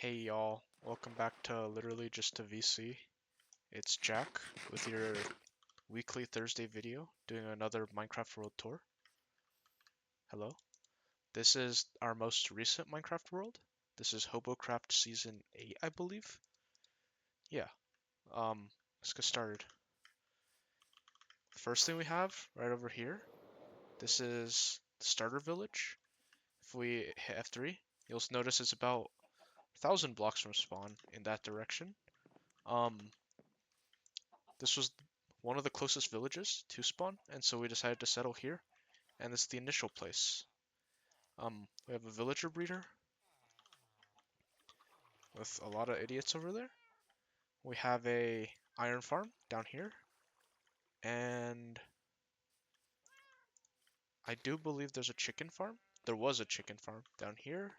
Hey y'all, welcome back to literally just a VC. It's Jack with your weekly Thursday video doing another Minecraft World Tour. Hello. This is our most recent Minecraft World. This is Hobocraft Season 8, I believe. Yeah, let's get started. First thing we have right over here, this is the starter village. If we hit F3, you'll notice it's about 1,000 blocks from spawn in that direction. This was one of the closest villages to spawn, and so we decided to settle here, and this is the initial place. We have a villager breeder with a lot of idiots over there. We have a iron farm down here, and I do believe there's a chicken farm. There was a chicken farm down here,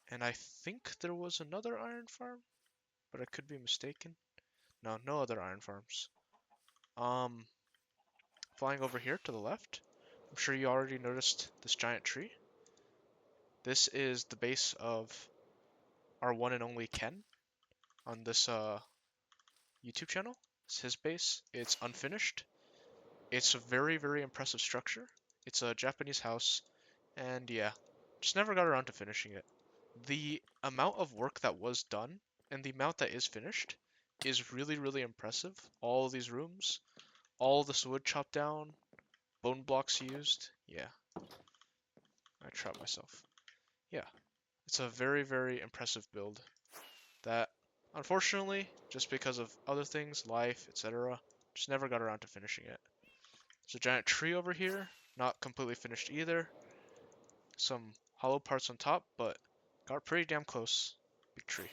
and I think there was another iron farm, but I could be mistaken. No, no other iron farms. Um, Flying over here to the left, I'm sure you already noticed this giant tree. This is the base of our one and only Ken on this YouTube channel. It's his base. It's unfinished. It's a very, very impressive structure. It's a Japanese house, and yeah, just never got around to finishing it. The amount of work that was done and the amount that is finished is really, really impressive. All these rooms, all this wood chopped down, bone blocks used. Yeah, I trapped myself. Yeah, it's a very, very impressive build that, unfortunately, just because of other things, life, etc., just never got around to finishing it. There's a giant tree over here, not completely finished either. Some hollow parts on top, but got pretty damn close. Big tree.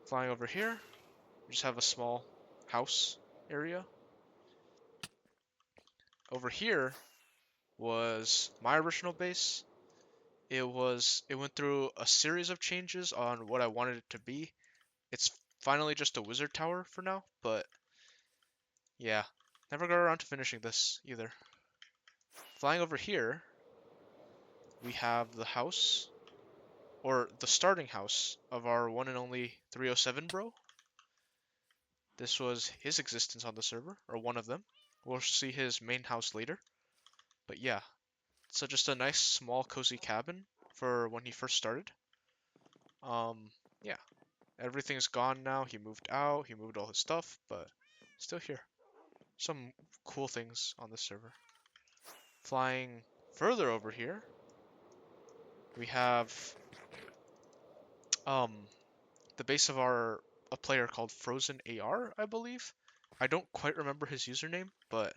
Flying over here, we just have a small house area. Over here was my original base. It went through a series of changes on what I wanted it to be. It's finally just a wizard tower for now, but yeah, never got around to finishing this either. Flying over here, we have the house, or the starting house of our one and only 307 bro. This was his existence on the server, or one of them. We'll see his main house later. But yeah, so just a nice small cozy cabin for when he first started. Yeah, everything's gone now. He moved out, he moved all his stuff, but still here. Some cool things on the server. Flying further over here, we have the base of a player called Frozen AR, I believe. I don't quite remember his username, but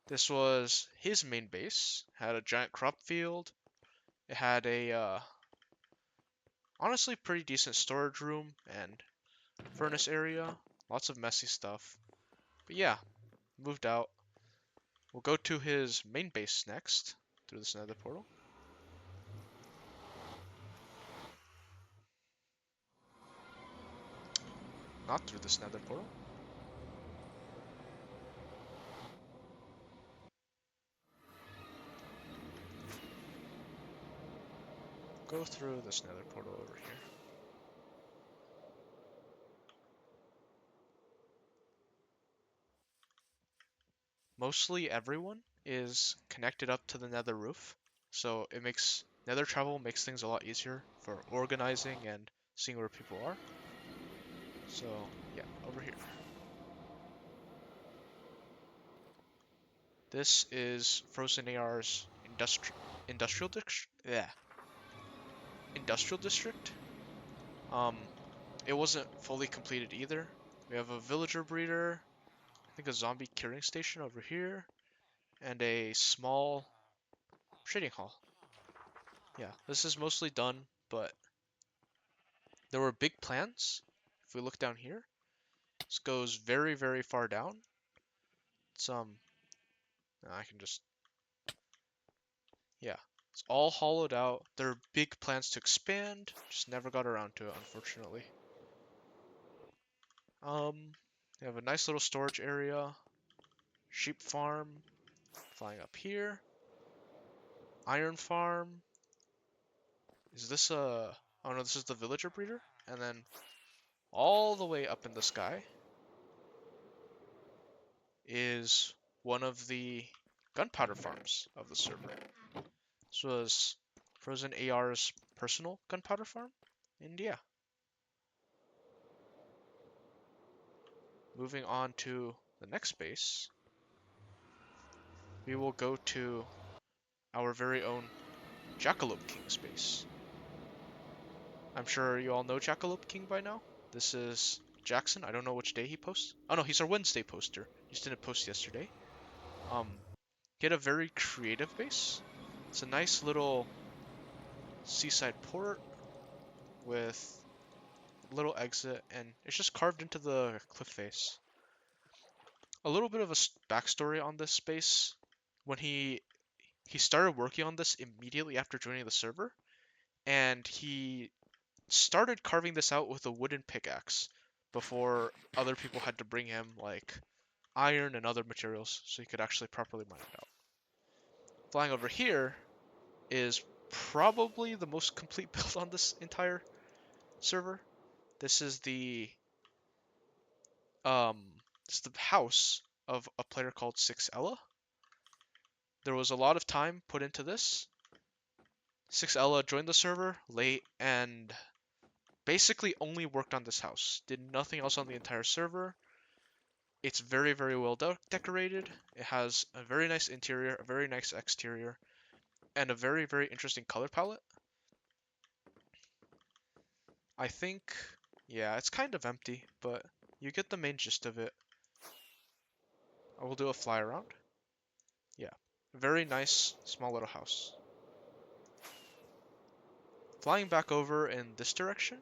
this was his main base. Had a giant crop field. It had a honestly pretty decent storage room and furnace area. Lots of messy stuff. But yeah, moved out. We'll go to his main base next through this nether portal. Not through this nether portal. Go through this nether portal over here. Mostly everyone is connected up to the nether roof, so it makes nether travel makes things a lot easier for organizing and seeing where people are. So yeah, over here. This is Frozen AR's industrial district. Yeah, industrial district. Um, it wasn't fully completed either. We have a villager breeder, I think a zombie curing station over here, and a small trading hall. Yeah, this is mostly done, but there were big plans. If we look down here, this goes very, very far down. It's I can just, yeah, it's all hollowed out. There are big plans to expand, just never got around to it, unfortunately. We have a nice little storage area, sheep farm, flying up here, iron farm. Is this a... Oh no, this is the villager breeder. And then all the way up in the sky is one of the gunpowder farms of the server. This was Frozen AR's personal gunpowder farm. And yeah, moving on to the next base, we will go to our very own Jackalope King space. I'm sure you all know Jackalope King by now. This is Jackson. I don't know which day he posts. Oh no, he's our Wednesday poster. He just didn't post yesterday. Um, he had a very creative base. It's a nice little seaside port with a little exit, and it's just carved into the cliff face. A little bit of a backstory on this space. When he started working on this immediately after joining the server, and he started carving this out with a wooden pickaxe before other people had to bring him like iron and other materials so he could actually properly mine it out. Flying over here is probably the most complete build on this entire server. This is the um it's the house of a player called 6ella. There was a lot of time put into this. 6ella joined the server late and basically only worked on this house. Did nothing else on the entire server. It's very, very well decorated. It has a very nice interior, a very nice exterior, and a very, very interesting color palette. I think, yeah, it's kind of empty, but you get the main gist of it. I will do a fly around. Yeah, very nice, small little house. Flying back over in this direction,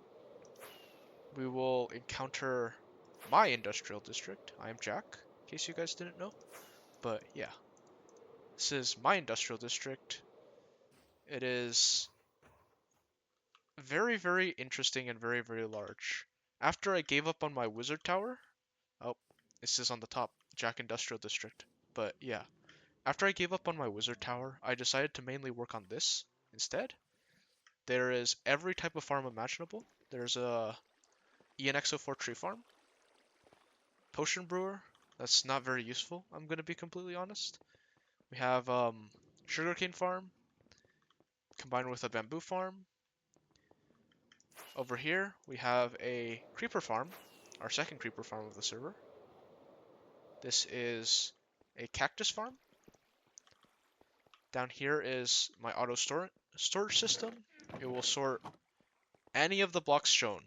we will encounter my industrial district. I am Jack, in case you guys didn't know. But yeah, this is my industrial district. It is very, very interesting and very, very large. After I gave up on my wizard tower, oh, this is on the top, Jack Industrial District. But yeah, after I gave up on my wizard tower, I decided to mainly work on this instead. There is every type of farm imaginable. There's a ENXO4 tree farm, potion brewer. That's not very useful, I'm gonna be completely honest. We have sugarcane farm combined with a bamboo farm. Over here, we have a creeper farm, our second creeper farm of the server. This is a cactus farm. Down here is my auto storage system. It will sort any of the blocks shown.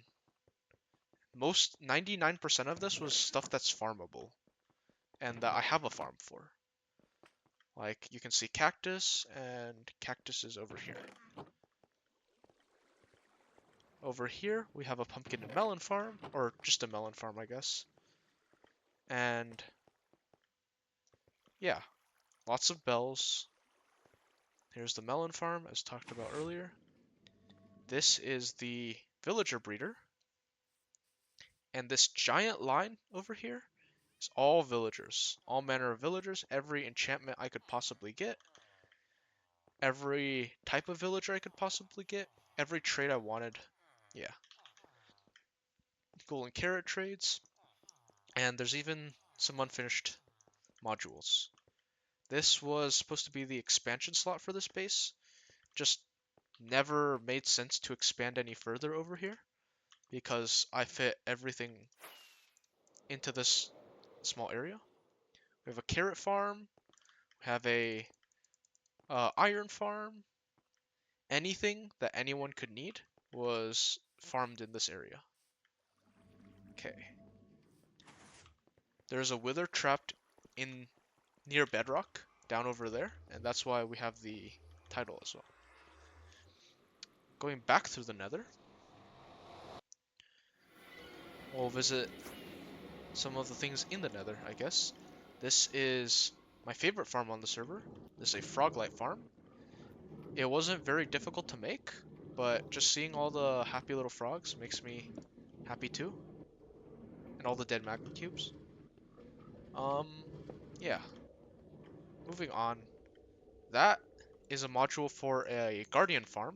Most 99% of this was stuff that's farmable and that I have a farm for. Like you can see cactus and cactus is over here. Over here we have a pumpkin and melon farm, or just a melon farm I guess. And yeah, lots of bells. Here's the melon farm as talked about earlier. This is the villager breeder. And this giant line over here is all villagers. All manner of villagers. Every enchantment I could possibly get. Every type of villager I could possibly get. Every trade I wanted. Yeah. Golden carrot trades. And there's even some unfinished modules. This was supposed to be the expansion slot for this base. Just never made sense to expand any further over here because I fit everything into this small area. We have a carrot farm. We have a iron farm. Anything that anyone could need was farmed in this area. Okay. There's a wither trapped in near bedrock down over there, and that's why we have the title as well. Going back through the nether, we'll visit some of the things in the nether, I guess. This is my favorite farm on the server. This is a froglight farm. It wasn't very difficult to make, but just seeing all the happy little frogs makes me happy too. And all the dead magma cubes. Um, yeah. Moving on. That is a module for a guardian farm.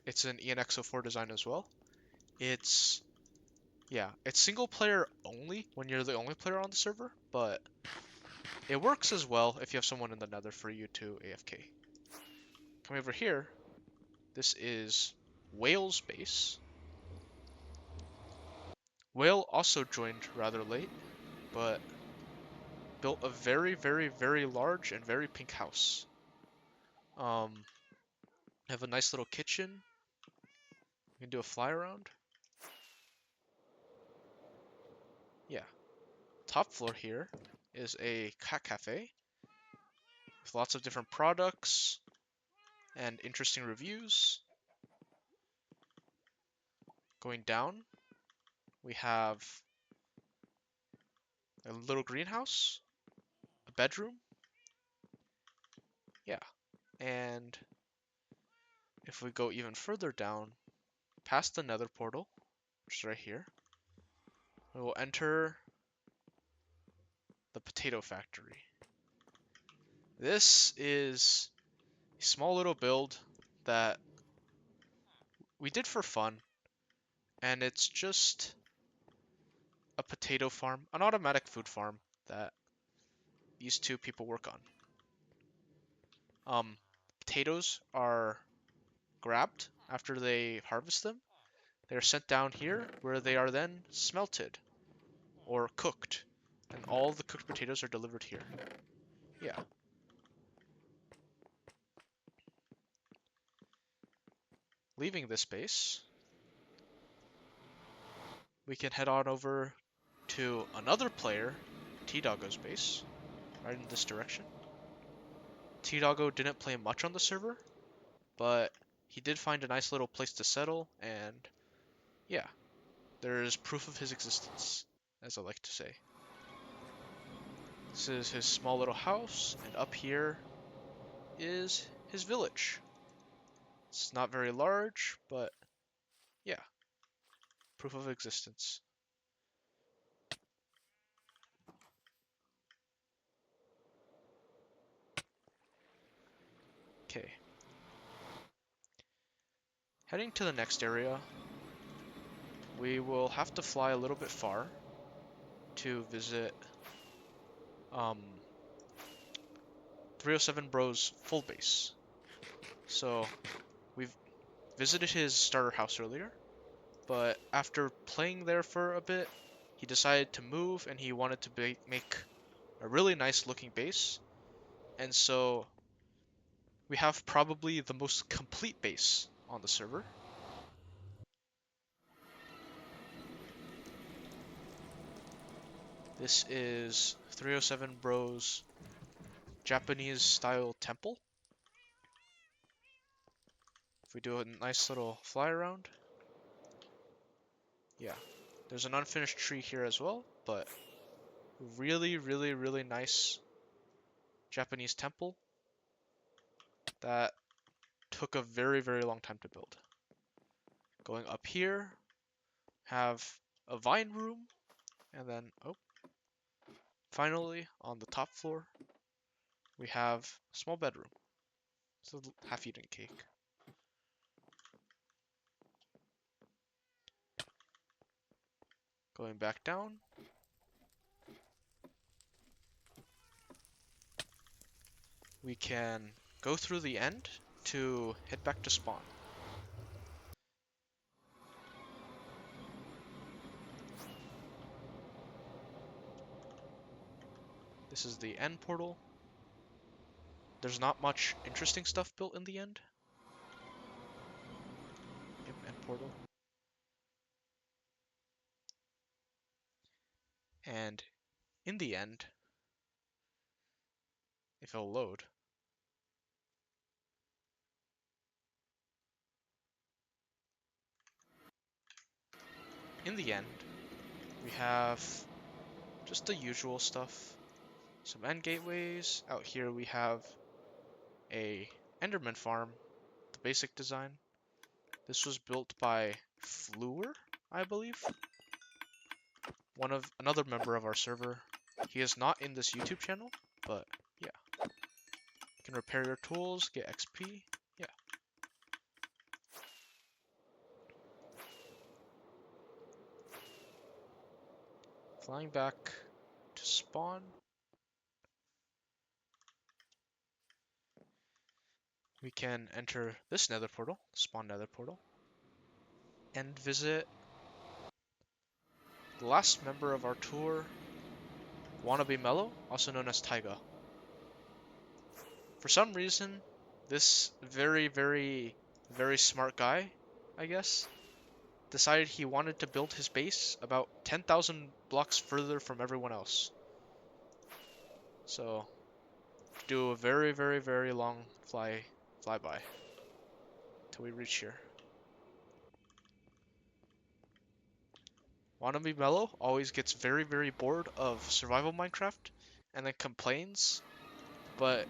It's an ENX04 design as well. It's it's single player only when you're the only player on the server, but it works as well if you have someone in the nether for you to AFK. Coming over here, this is Whale's base. Whale also joined rather late, but built a very, very, very large and very pink house. Have a nice little kitchen. We can do a fly around. Yeah. Top floor here is a cat cafe with lots of different products and interesting reviews. Going down, we have a little greenhouse, a bedroom. Yeah. And if we go even further down, past the nether portal, which is right here, we will enter the potato factory. This is a small little build that we did for fun, and it's just a potato farm, an automatic food farm that these two people work on. Potatoes are grabbed after they harvest them. They are sent down here where they are then smelted or cooked, and all the cooked potatoes are delivered here. Yeah. Leaving this base, we can head on over to another player, T-Doggo's base, right in this direction. T-Doggo didn't play much on the server, but he did find a nice little place to settle, and yeah, there's proof of his existence, as I like to say. This is his small little house, and up here is his village. It's not very large, but yeah, proof of existence. Okay. Heading to the next area, we will have to fly a little bit far to visit 307 Bro's full base. So we've visited his starter house earlier, but after playing there for a bit, he decided to move and he wanted to make a really nice looking base. And so we have probably the most complete base on the server. This is 307 Bro's Japanese style temple. If we do a nice little fly around. Yeah, there's an unfinished tree here as well, but really, really, really nice Japanese temple that took a very, very long time to build. Going up here, have a vine room, and then, oh, finally, on the top floor, we have a small bedroom. It's a half-eaten cake. Going back down, we can go through the end to head back to spawn. This is the end portal. There's not much interesting stuff built in the end. Yep, end portal. And in the end, if it'll load, in the end, we have just the usual stuff. Some end gateways. Out here we have a Enderman farm, the basic design. This was built by Fluer, I believe. Another member of our server. He is not in this YouTube channel, but yeah. You can repair your tools, get XP. Yeah. Flying back to spawn. We can enter this nether portal, spawn nether portal, and visit the last member of our tour, Wannabe Mellow, also known as Taiga. For some reason, this very, very, very smart guy, I guess, decided he wanted to build his base about 10,000 blocks further from everyone else. So, do a very, very, very long flyby till we reach here. Wannabe Mellow always gets very, very bored of survival Minecraft and then complains, but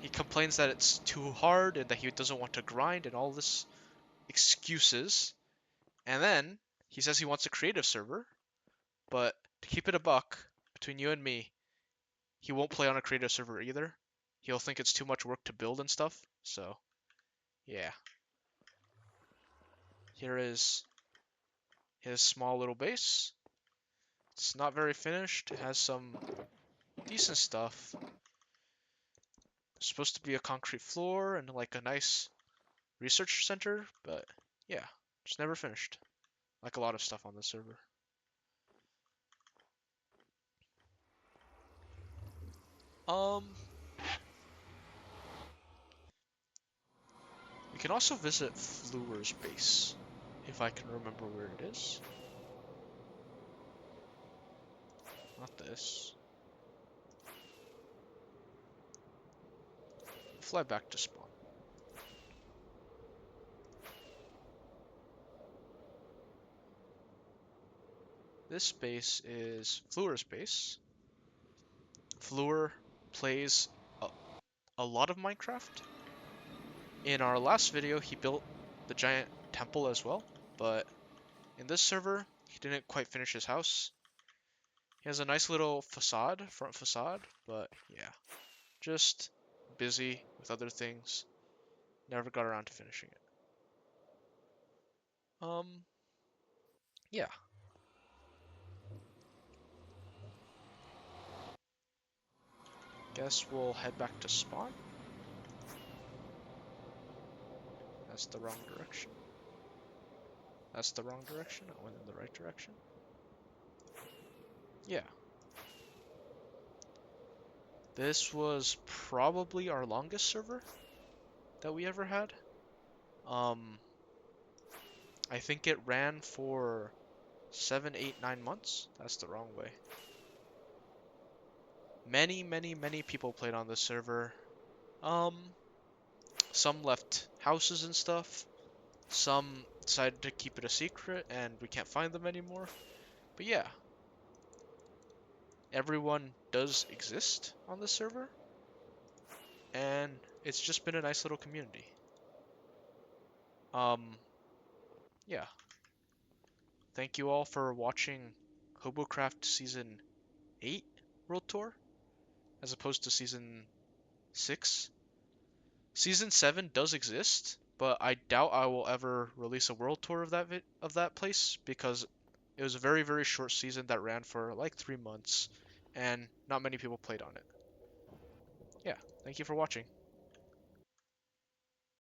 he complains that it's too hard and that he doesn't want to grind and all this excuses. And then he says he wants a creative server, but to keep it a buck between you and me, he won't play on a creative server either. He'll think it's too much work to build and stuff. So, yeah. Here is his small little base. It's not very finished. It has some decent stuff. It's supposed to be a concrete floor and like a nice research center, but yeah, just never finished. Like a lot of stuff on the server. Um, we can also visit Fleur's base, if I can remember where it is. Not this. Fly back to spawn. This base is Fleur's base. Fleur plays a lot of Minecraft. In our last video, he built the giant temple as well, but in this server, he didn't quite finish his house. He has a nice little facade, front facade, but yeah, just busy with other things. Never got around to finishing it. Yeah. Guess we'll head back to spawn. That's the wrong direction. That's the wrong direction. I went in the right direction. Yeah. This was probably our longest server that we ever had. I think it ran for 7, 8, 9 months. That's the wrong way. Many, many, many people played on this server. Some left houses and stuff. Some decided to keep it a secret and we can't find them anymore. But yeah, everyone does exist on this server. And it's just been a nice little community. Yeah. Thank you all for watching Hobocraft Season 8 World Tour, as opposed to Season 6. Season 7 does exist, but I doubt I will ever release a World Tour of that place, because it was a very, very short season that ran for like 3 months, and not many people played on it. Yeah, thank you for watching.